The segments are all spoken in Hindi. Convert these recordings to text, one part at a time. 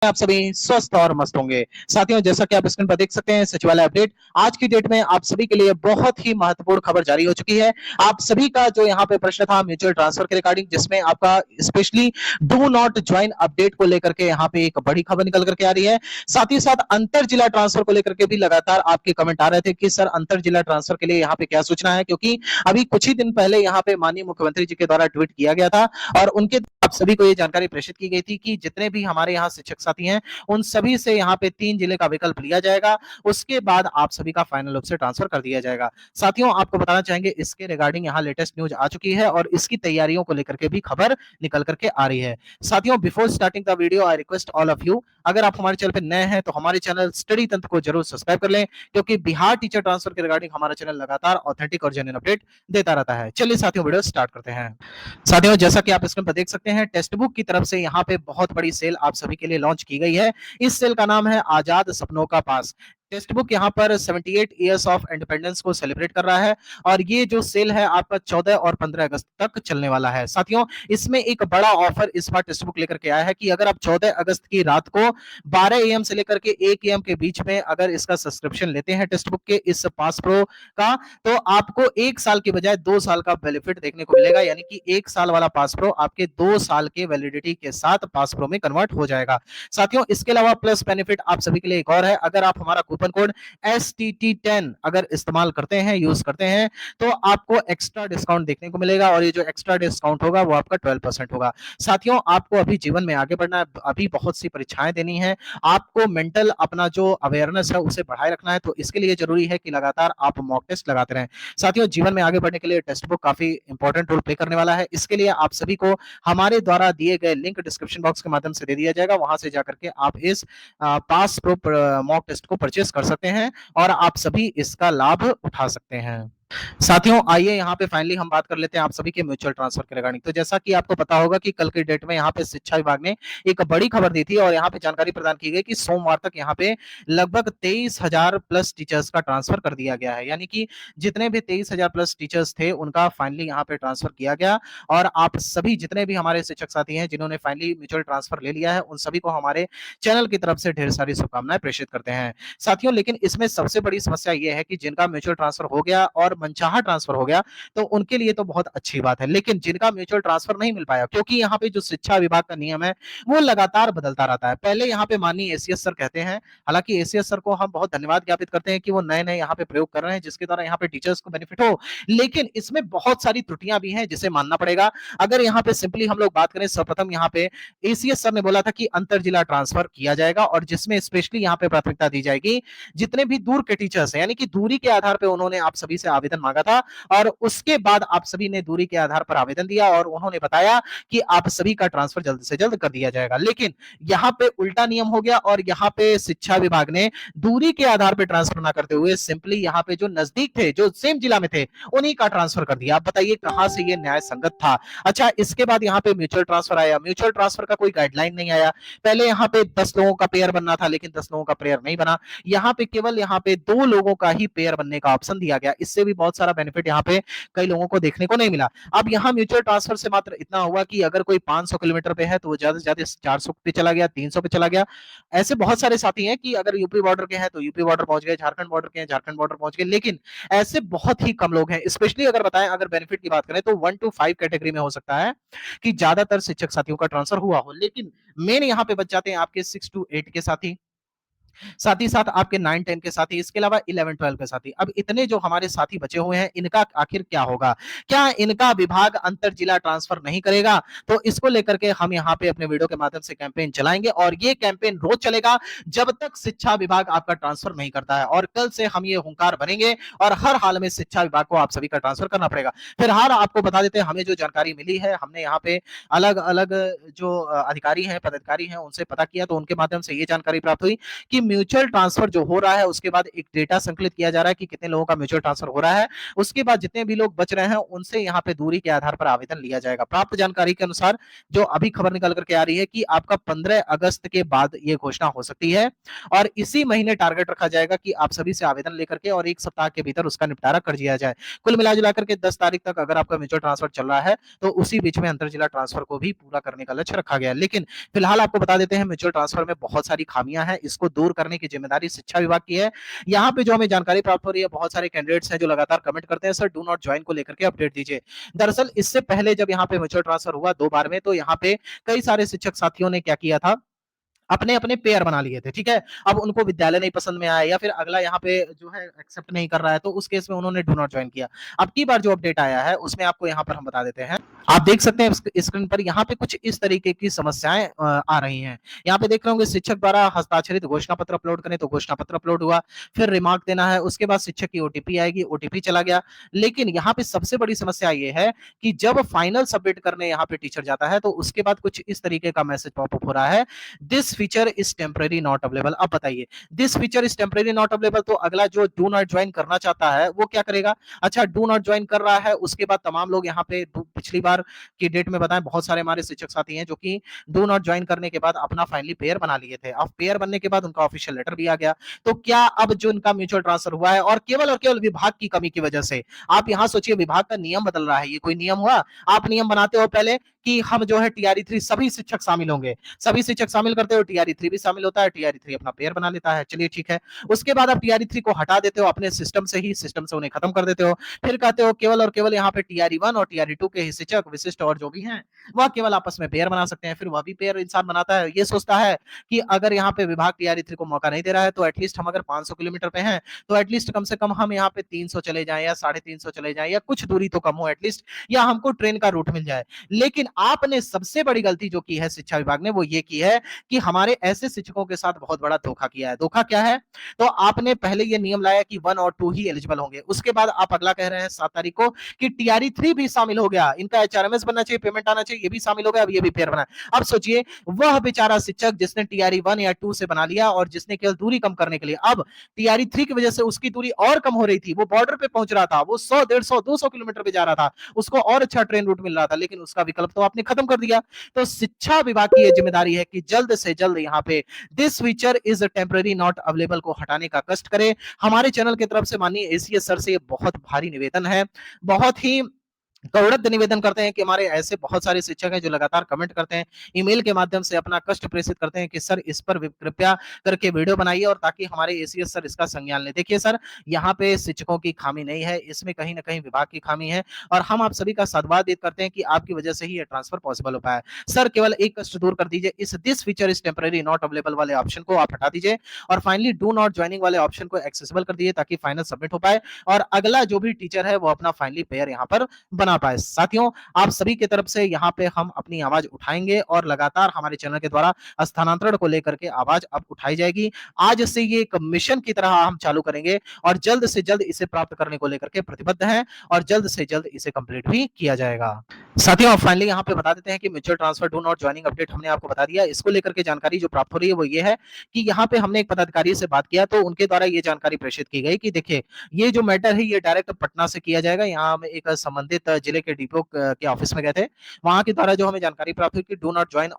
आप सभी स्वस्थ और मस्त होंगे। साथियों, जैसा कि आप स्क्रीन पर देख सकते हैं, सचिवालय अपडेट आज की डेट में आप सभी के लिए बहुत ही महत्वपूर्ण खबर जारी हो चुकी है। आप सभी का जो यहाँ पे प्रश्न था म्यूचुअल ट्रांसफर के रिगार्डिंग, जिसमें आपका specially do not join update को लेकर के यहाँ पे एक बड़ी खबर निकल करके आ रही है। साथ ही साथ अंतर जिला ट्रांसफर को लेकर के भी लगातार आपके कमेंट आ रहे थे कि सर अंतर जिला ट्रांसफर के लिए यहाँ पे क्या सूचना है, क्योंकि अभी कुछ ही दिन पहले यहाँ पे माननीय मुख्यमंत्री जी के द्वारा ट्वीट किया गया था और उनके आप सभी को ये जानकारी प्रेषित की गई थी कि जितने भी हमारे यहाँ शिक्षक साथी हैं उन सभी से यहाँ पे 3 जिले का विकल्प लिया जाएगा, उसके बाद आप सभी का फाइनल रूप से ट्रांसफर कर दिया जाएगा। साथियों, आपको बताना चाहेंगे इसके रिगार्डिंग यहाँ लेटेस्ट न्यूज आ चुकी है और इसकी तैयारियों को लेकर के भी खबर निकल करके आ रही है। साथियों, before starting the video I request all of you, अगर आप हमारे चैनल पे नए हैं तो हमारे चैनल स्टडी तंत्र को जरूर सब्सक्राइब कर लें, क्योंकि बिहार टीचर ट्रांसफर के रिगार्डिंग हमारा चैनल लगातार ऑथेंटिक और जेन्युइन अपडेट देता रहता है। चलिए साथियों, वीडियो स्टार्ट करते हैं। साथियों, जैसा कि आप स्क्रीन पर देख सकते हैं, टेक्स्ट बुक की तरफ से यहाँ पे बहुत बड़ी सेल आप सभी के लिए लॉन्च की गई है। इस सेल का नाम है आजाद सपनों का पास। टेक्स्ट बुक यहाँ पर 78 इयर्स ऑफ इंडिपेंडेंस को सेलिब्रेट कर रहा है और ये जो सेल है आपका 14 और 15 अगस्त तक चलने वाला है। साथियों, इसमें एक बड़ा ऑफर इस बार टेक्स्ट बुक लेकर के आया है कि अगर आप 14 अगस्त की रात को 12 एम से लेकर के 1 एम के बीच में अगर इसका सब्सक्रिप्शन लेते हैं टेक्स्ट बुक के इस पास प्रो का, तो आपको 1 साल के बजाय 2 साल का बेनिफिट देखने को मिलेगा, यानी कि 1 साल वाला पास प्रो आपके 2 साल के वैलिडिटी के साथ पास प्रो में कन्वर्ट हो जाएगा। साथियों, इसके अलावा प्लस बेनिफिट आप सभी के लिए एक और है। अगर आप हमारा कूपन कोड STT10 अगर इस्तेमाल करते हैं, यूज करते हैं, तो आपको एक्स्ट्रा डिस्काउंट देखने को मिलेगा और ये जो एक्स्ट्रा डिस्काउंट होगा वो आपका 12% होगा। साथियों, आपको अभी जीवन में आगे बढ़ना है, अभी बहुत सी परीक्षाएं देनी है, आपको मेंटल अपना जो अवेयरनेस है उसे बढ़ाए रखना है, तो इसके लिए जरूरी है कि लगातार आप मॉक टेस्ट लगाते रहें। साथियों, जीवन में आगे बढ़ने के लिए टेक्स्ट बुक काफी इंपॉर्टेंट रोल प्ले करने वाला है। इसके लिए आप सभी को हमारे द्वारा दिए गए लिंक डिस्क्रिप्शन बॉक्स के माध्यम से दे दिया जाएगा, वहां से जाकर के आप इस पास प्रो मॉक टेस्ट को परचेस कर सकते हैं और आप सभी इसका लाभ उठा सकते हैं। साथियों, आइए यहाँ पे फाइनली हम बात कर लेते हैं आप सभी के म्यूचुअल ट्रांसफर के रिगार्डिंग। तो जैसा कि आपको पता होगा कि कल की डेट में यहाँ पे शिक्षा विभाग ने एक बड़ी खबर दी थी और यहाँ पे जानकारी प्रदान की गई कि सोमवार तक यहाँ पे लगभग 23,000 प्लस टीचर्स का ट्रांसफर कर दिया गया है, यानी कि जितने भी 23,000 प्लस टीचर्स थे उनका फाइनली यहाँ पे ट्रांसफर किया गया। और आप सभी जितने भी हमारे शिक्षक साथी हैं जिन्होंने फाइनली म्यूचुअल ट्रांसफर ले लिया है, उन सभी को हमारे चैनल की तरफ से ढेर सारी शुभकामनाएं प्रेषित करते हैं। साथियों, लेकिन इसमें सबसे बड़ी समस्या यह है कि जिनका म्यूचुअल ट्रांसफर हो गया और मनचाहा ट्रांसफर हो गया, तो उनके लिए तो बहुत अच्छी बात है, लेकिन जिनका म्यूचुअल ट्रांसफर नहीं मिल पाया, क्योंकि यहाँ पे जो शिक्षा विभाग का नियम है वो लगातार बदलता रहता है। पहले यहाँ पे माननीय एसीएस सर कहते हैं, हालांकि एसीएस सर को हम बहुत धन्यवाद ज्ञापित करते हैं कि वो नए नए यहाँ पे प्रयोग कर रहे हैं जिसके द्वारा यहाँ पे टीचर्स को बेनिफिट हो, लेकिन इसमें बहुत सारी त्रुटियां भी हैं जिसे मानना पड़ेगा। अगर यहाँ पे सिंपली हम लोग बात करें, सर्वप्रथम यहाँ पे एसीएस सर ने बोला था कि अंतर जिला ट्रांसफर किया जाएगा और जिसमें स्पेशली यहाँ पे प्राथमिकता दी जाएगी जितने भी दूर के टीचर्स हैं, यानी कि दूरी के आधार पर उन्होंने आप सभी से आवेदन मांगा था और उसके बाद आप सभी ने दूरी के आधार पर आवेदन दिया और उन्होंने बताया कि आप सभी का ट्रांसफर जल्द से जल्द कर दिया जाएगा। लेकिन यहाँ पे उल्टा नियम हो गया और यहाँ पे शिक्षा विभाग ने दूरी के आधार पर ट्रांसफर ना करते हुए सिंपली यहाँ पे जो नजदीक थे, जो सेम जिला में थे, उन्हीं का ट्रांसफर कर दिया। आप बताइए कहां से ये न्याय संगत था। अच्छा, इसके बाद यहाँ पे म्यूचुअल ट्रांसफर आया, म्यूचुअल ट्रांसफर का कोई गाइडलाइन नहीं आया। पहले यहाँ पे 10 लोगों का पेयर बनना था, लेकिन 10 लोगों का पेयर नहीं बना, यहाँ पे केवल यहाँ पे 2 लोगों का ही पेयर बनने का ऑप्शन दिया गया। इससे भी बहुत सारा बेनिफिट यहाँ पे कई लोगों को देखने को नहीं मिला। अब यहाँ म्यूचुअल ट्रांसफर से मात्र इतना हुआ कि अगर कोई 500 किलोमीटर पे है तो वो ज्यादा से ज्यादा 400 पे चला गया, 300 पे चला गया। ऐसे बहुत सारे साथी हैं कि अगर यूपी बॉर्डर के हैं तो यूपी बॉर्डर पहुंच गए, झारखंड बॉर्डर के हैं झारखंड बॉर्डर पहुंच गए, लेकिन ऐसे बहुत ही कम लोग हैं। स्पेशली अगर बताएं, अगर बेनिफिट की बात करें तो 1 to 5 कैटेगरी में हो सकता है कि ज्यादातर शिक्षक साथियों का ट्रांसफर हुआ हो, लेकिन मेन यहाँ पे बच जाते हैं आपके 6 to 8 के साथी, साथ ही साथ आपके 9-10 के साथी, इसके अलावा 11-12 के साथी। अब इतने जो हमारे साथी बचे हुए हैं, इनका आखिर क्या होगा? क्या इनका विभाग अंतर जिला ट्रांसफर नहीं करेगा? तो इसको लेकर के हम यहाँ पे अपने वीडियो के माध्यम से कैंपेन चलाएंगे और ये कैंपेन रोज चलेगा जब तक शिक्षा विभाग आपका ट्रांसफर नहीं करता है। और कल से हम ये हुंकार बनेंगे और हर हाल में शिक्षा विभाग को आप सभी का ट्रांसफर करना पड़ेगा। फिलहाल आपको बता देते हैं, हमें जो जानकारी मिली है, हमने यहाँ पे अलग अलग जो अधिकारी हैं, पदाधिकारी हैं, उनसे पता किया तो उनके माध्यम से ये जानकारी प्राप्त हुई कि म्यूचुअल ट्रांसफर जो हो रहा है उसके बाद एक डेटा संकलित किया जा रहा है कि कितने लोगों का म्यूचुअल ट्रांसफर हो रहा है। उसके बाद जितने भी लोग बच रहे हैं उनसे यहाँ पे दूरी के आधार पर आवेदन लिया जाएगा। प्राप्त जानकारी के अनुसार जो अभी खबर निकल करके आ रही है कि आपका 15 अगस्त के बाद ये घोषणा हो सकती है और इसी महीने टारगेट रखा जाएगा कि आप सभी से आवेदन लेकर के और 1 सप्ताह के भीतर उसका निपटारा कर दिया जाए। कुल मिला-जुला करके 10 तारीख तक अगर आपका म्यूचुअल ट्रांसफर चल रहा है, तो उसी बीच में अंतर जिला ट्रांसफर को भी पूरा करने का लक्ष्य रखा गया है। लेकिन फिलहाल आपको बता देते हैं म्यूचुअल ट्रांसफर में बहुत सारी खामियां हैं, इसको दूर करने की जिम्मेदारी शिक्षा विभाग की है। यहाँ पे जो हमें जानकारी प्राप्त हो रही है, बहुत सारे कैंडिडेट्स हैं जो लगातार कमेंट करते हैं सर डू नॉट ज्वाइन को लेकर के अपडेट दीजिए। दरअसल इससे पहले जब यहाँ पे म्यूचुअल ट्रांसफर हुआ 2 बार में, तो यहाँ पे कई सारे शिक्षक साथियों ने क्या किया था, अपने अपने पेयर बना लिए थे, ठीक है। अब उनको विद्यालय नहीं पसंद में आया या फिर अगला यहाँ पे जो है एक्सेप्ट नहीं कर रहा है, तो उस केस में उन्होंने डू नॉट ज्वाइन किया। अब की बार जो अपडेट आया है उसमें आपको यहाँ पर हम बता देते हैं। आप देख सकते हैं स्क्रीन पर यहाँ पे कुछ इस तरीके की समस्याएं आ रही हैं। यहाँ पे देख रहे होंगे शिक्षक द्वारा हस्ताक्षरित घोषणा पत्र अपलोड करें, तो घोषणा पत्र अपलोड हुआ, फिर रिमार्क देना है, उसके बाद शिक्षक की ओटीपी आएगी, ओटीपी चला गया। लेकिन यहाँ पे सबसे बड़ी समस्या ये है कि जब फाइनल सबमिट करने यहाँ पे टीचर जाता है, तो उसके बाद कुछ इस तरीके का मैसेज पॉपअप हो रहा है, this feature is temporary not available. अब बताइए, this feature is temporary not available, तो अगला जो डू नॉट ज्वाइन करना चाहता है वो क्या करेगा? अच्छा, डू नॉट ज्वाइन कर रहा है, उसके बाद तमाम लोग यहाँ पे पिछली बार की डेट में बताएं, बहुत सारे हमारे शिक्षक साथी हैं जो कि डू नॉट ज्वाइन करने के बाद अपना फाइनली पेयर बना लिए थे। अब पेयर बनने के बाद उनका ऑफिशियल लेटर भी आ गया, तो क्या अब जो इनका म्यूचुअल ट्रांसफर हुआ है और केवल विभाग की कमी की वजह से, आप यहाँ सोचिए विभाग का नियम बदल रहा है, ये कोई नियम हुआ? आप नियम बनाते हो पहले कि हम जो है टीआरई 3 सभी शिक्षक शामिल होंगे, सभी शिक्षक शामिल करते हो, टीआरई 3 भी शामिल होता है, टीआरई 3 अपना पेयर बना लेता है, चलिए ठीक है। उसके बाद आप टीआरई 3 को हटा देते हो अपने सिस्टम से ही, सिस्टम से उन्हें खत्म कर देते हो, फिर कहते हो केवल और केवल यहाँ पे टीआरई 1 और टीआरई 2 के ही शिक्षक विशिष्ट और जो भी हैं वह केवल आपस में पेयर बना सकते हैं। फिर वह भी पेयर इंसान बनाता है, ये सोचता है कि अगर यहाँ पे विभाग टीआरई 3 को मौका नहीं दे रहा है, तो एटलीस्ट हम अगर 500 किलोमीटर पे हैं, तो एटलीस्ट कम से कम हम यहाँ पे 300 चले जाएं या 350 चले जाएं, या कुछ दूरी तो कम हो एटलीस्ट, या हमको ट्रेन का रूट मिल जाए। लेकिन आपने सबसे बड़ी गलती जो की है शिक्षा विभाग ने, वो ये की है कि हमारे ऐसे शिक्षकों के साथ बहुत बड़ा धोखा किया है। धोखा क्या है? तो आपने पहले ये नियम लाया कि 1 और 2 ही एलिजिबल होंगे, उसके बाद आप अगला कह रहे हैं 7 तारीख को कि टीआरई 3 भी शामिल हो गया, इनका एचआरएमएस बनना चाहिए, पेमेंट आना चाहिए, ये भी शामिल हो गया, अब ये भी पेयर बना। अब सोचिए वह बेचारा शिक्षक जिसने टीआरई 1 या 2 से बना लिया और जिसने केवल दूरी कम करने के लिए, अब टीआरई 3 की वजह से उसकी दूरी और कम हो रही थी, वो बॉर्डर पे पहुंच रहा था, वो 100 150 200 किलोमीटर पे जा रहा था, उसको और अच्छा ट्रेन रूट मिल रहा था, लेकिन उसका विकल्प तो आपने खत्म कर दिया। तो शिक्षा विभाग की यह जिम्मेदारी है कि जल्द से जल्द यहाँ पे this feature is temporary not available को हटाने का कष्ट करे। हमारे चैनल की तरफ से माननीय एसीएस सर से ये बहुत भारी निवेदन है, बहुत ही गौरव निवेदन करते हैं कि हमारे ऐसे बहुत सारे शिक्षक हैं जो लगातार कमेंट करते हैं, ईमेल के माध्यम से अपना कष्ट प्रेषित करते हैं कि सर इस पर कृपया करके वीडियो बनाइए और ताकि हमारे एसीएस सर इसका संज्ञान लें। देखिए सर, यहाँ पे शिक्षकों की खामी नहीं है, इसमें कहीं ना कहीं विभाग की खामी है और हम आप सभी का साधुवाद करते हैं कि आपकी वजह से ही ये ट्रांसफर पॉसिबल हो पाया। सर केवल एक कष्ट दूर कर दीजिए, इस this feature is temporary not available वाले ऑप्शन को आप हटा दीजिए और फाइनली डू नॉट ज्वाइनिंग वाले ऑप्शन को एक्सेसिबल कर दीजिए ताकि फाइनल सबमिट हो पाए और अगला जो भी टीचर है वो अपना फाइनली पेयर यहाँ पर बना पाए। साथियों, आप सभी की तरफ से यहाँ पे हम अपनी आवाज उठाएंगे और लगातार हमारे चैनल के द्वारा स्थानांतरण को लेकर के आवाज अब उठाई जाएगी। आज से ये एक मिशन की तरह हम चालू करेंगे और जल्द से जल्द इसे प्राप्त करने को लेकर के प्रतिबद्ध हैं और जल्द से जल्द इसे कंप्लीट भी किया जाएगा। साथियों, फाइनली यहाँ पे बता देते हैं कि mutual transfer do not joining update हमने आपको बता दिया। इसको लेकर के जानकारी जो प्राप्त हो रही है वो ये है कि यहाँ पे हमने एक पदाधिकारी से बात किया तो उनके द्वारा ये जानकारी प्रेषित की गई कि देखिए ये जो मैटर है ये डायरेक्ट पटना से किया जाएगा। यहाँ हम एक संबंधित जिले के डीपीओ के ऑफिस में गए थे, वहां के द्वारा जो हमें जानकारी प्राप्त हुई कि डू नॉट ज्वाइन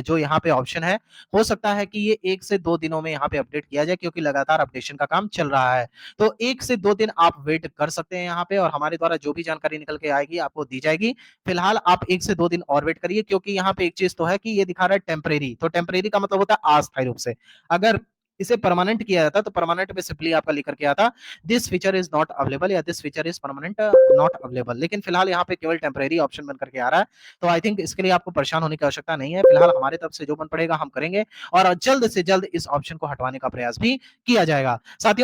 जो यहाँ पे ऑप्शन है, हो सकता है कि ये 1 से 2 दिनों में यहाँ पे अपडेट किया जाए क्योंकि लगातार अपडेशन का काम चल रहा है। तो 1 से 2 दिन आप वेट कर सकते हैं यहाँ पे और हमारे द्वारा जो भी जानकारी निकल के आएगी आपको दी जाएगी। फिलहाल आप 1 से 2 दिन और वेट करिए क्योंकि यहाँ पे एक चीज तो है कि ये दिखा रहा है टेम्परेरी, तो टेम्परेरी का मतलब होता है अस्थायी रूप से। अगर इसे परमानेंट किया जाता तो परमानेंट में सिंपली आपका लिखकर के आता this feature is not available या this feature is permanent not available, लेकिन फिलहाल यहाँ पे केवल टेम्परेरी ऑप्शन बन करके आ रहा है। तो आई थिंक इसके लिए आपको परेशान होने की आवश्यकता नहीं है। फिलहाल हमारे तरफ से जो बन पड़ेगा हम करेंगे और जल्द से जल्द इस ऑप्शन को हटवाने का प्रयास भी किया जाएगा। साथियों,